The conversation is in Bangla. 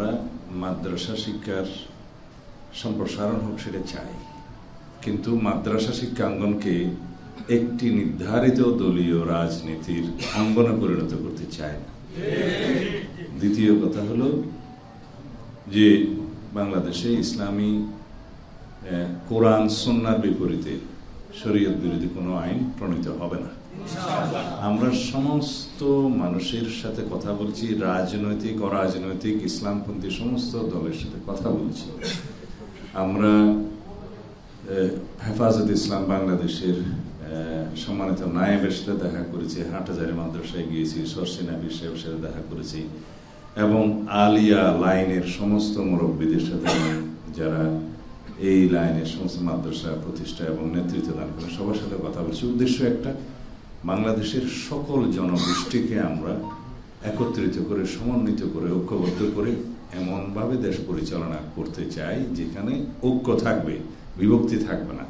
আমরা মাদ্রাসা শিক্ষার সম্প্রসারণ হোক সেটা চাই, কিন্তু মাদ্রাসা শিক্ষাঙ্গনকে একটি নির্ধারিত দলীয় রাজনীতির অঙ্গনে পরিণত করতে চায় না। দ্বিতীয় কথা হলো যে বাংলাদেশে ইসলামী কোরআন সুন্নাহর বিপরীতে শরীয়ত বিরোধী কোনো আইন প্রণীত হবে না। আমরা সমস্ত মানুষের সাথে কথা বলছি, রাজনৈতিক অরাজনৈতিক ইসলামপন্থী সমস্ত দলের সাথে কথা বলছি। আমরা হেফাজত ইসলাম বাংলাদেশের সম্মানিত নায়েবের সাথে দেখা করেছি, হাটহাজারী মাদ্রাসায় গিয়েছি, সরসিনা সাহেবের সাথে দেখা করেছি, এবং আলিয়া লাইনের সমস্ত মুরব্বীদের সাথে, যারা এই লাইনের সমস্ত মাদ্রাসা প্রতিষ্ঠা এবং নেতৃত্ব দান করে সবার সাথে কথা বলছি। উদ্দেশ্য একটা, বাংলাদেশের সকল জনগোষ্ঠীকে আমরা একত্রিত করে, সমন্বিত করে, ঐক্যবদ্ধ করে এমনভাবে দেশ পরিচালনা করতে চাই যেখানে ঐক্য থাকবে, বিভক্তি থাকবে না।